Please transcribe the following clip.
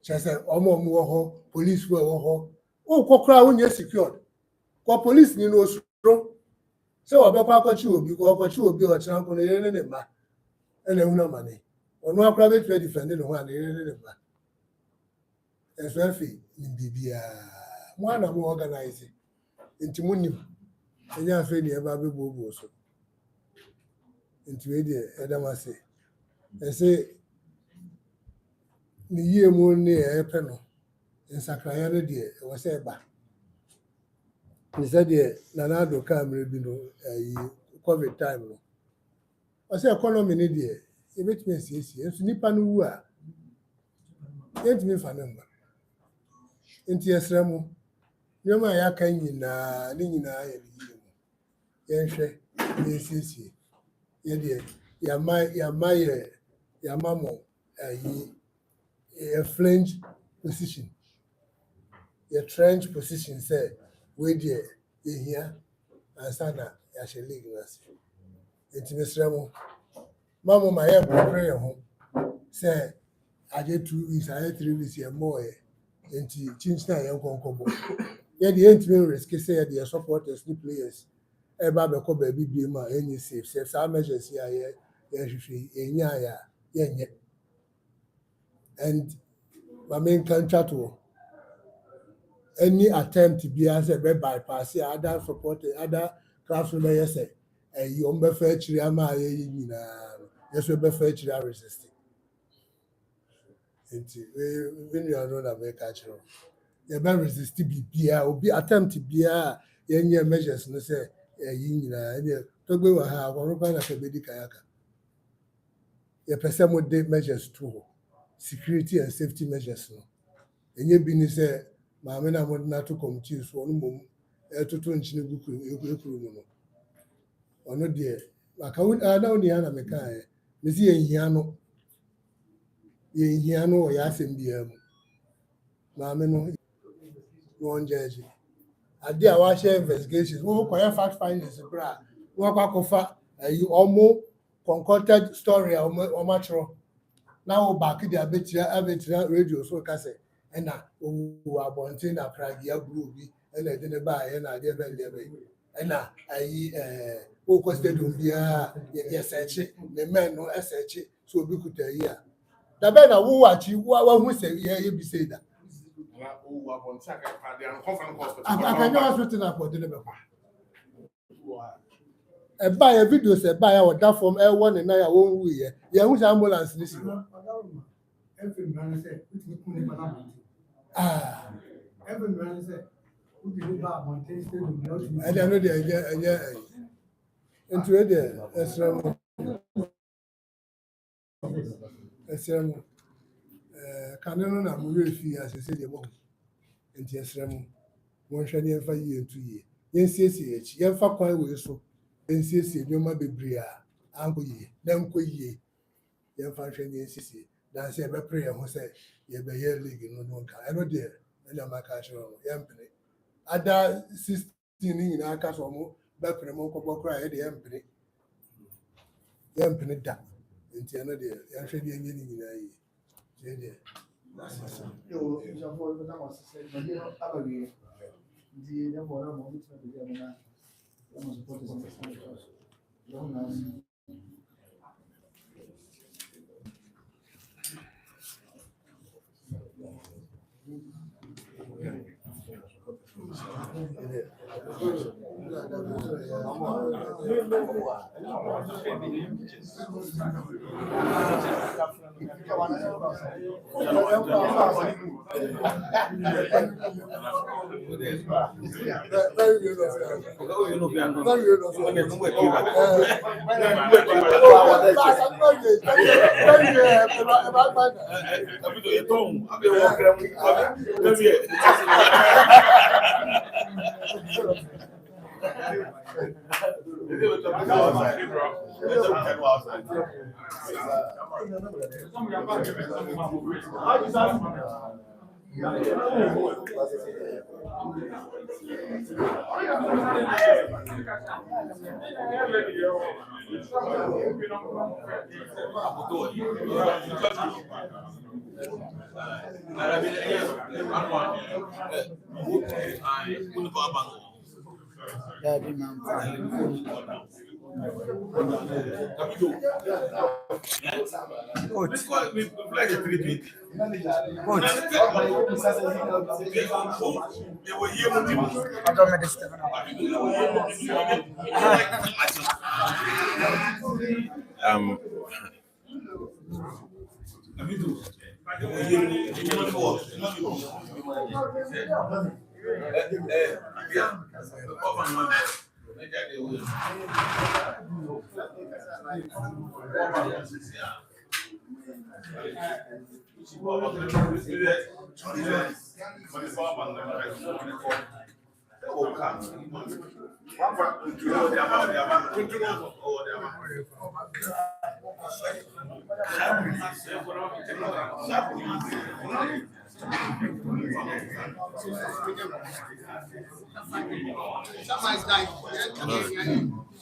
She said, Omo police were ho. Oh, Kokra, when you're secured. Kwa police ni no stro. So, Obachi will be or champ on the ma. And then no money. Or no private way defending one. As well, in Bibia. One of more organizing. Into Munim. And you're afraid you're Baby Bobo. Into Adamasi. I say, the year moon near a panel. In Sacramento, dear, it was a bar. He said, Nanado Camry, COVID time. I say, economy, dear, it makes me see, it's Nipan who are. Ain't me for number. Into a sramu. You may have can Nina, yes, yes, yes, ya mammo, a flange position. Your trench position say, wait here, and Sana, I shall leave us. It's Miss Ramo. Mamma, my help, prayer home. Say, I did 2 weeks, I had 3 weeks here more. Into Chinsna, young Concobo. Yet the intimate risk is said, the supporters, new players. A Baba Coba, BBM, any safe, some measures here, and my main contract. Any attempt to be as a bypass other supporting other classroom say you on befer chiriama yes we befer chiri resisting when you are not America chiro you be resist bia obi attempt bia yenye measures no say nyina to gbe wa ha wo pa na ka bedi kayaka ye pese mo de measures too security and safety measures no enye bi ni say maame na mo na to committee so no mom to nchine guku ekuru mu no ono de aka na oni ana meka me si yenhia no ya asem bia mu maame no judge ade a wa share investigations wo ko fact findings bra wo kwa kofa you almost concocted story o matro na wo back the abetira radio so ka say and who are wanting a Pragia group and I didn't buy an idea and who costed to be yes, the men no SH, so we could tell you. The men who watch you, who say, yeah, you be say that. I can just written up for the a buy a video, say buy our that from L1 and I won't we, yeah, who's ambulance this? Everyone said, who did you buy one taste? I don't know the into it, SRM. Canon and Murray fee as I said, the one. And SRM 1 year 5 years 2 years. Yes, yes, young fuck quite with so. And says, you might be bria, uncle ye, then quay ye. Young function, yes, that's a prayer who said, ye be here league no one can. I know dear. And I'm a castle, Yampany. Ada 16 in our castle, back from Monco cry at the Yampany. Yampany that. And Tiana dear, I should be in Dabi man. Coach. Um, Somebody's dying.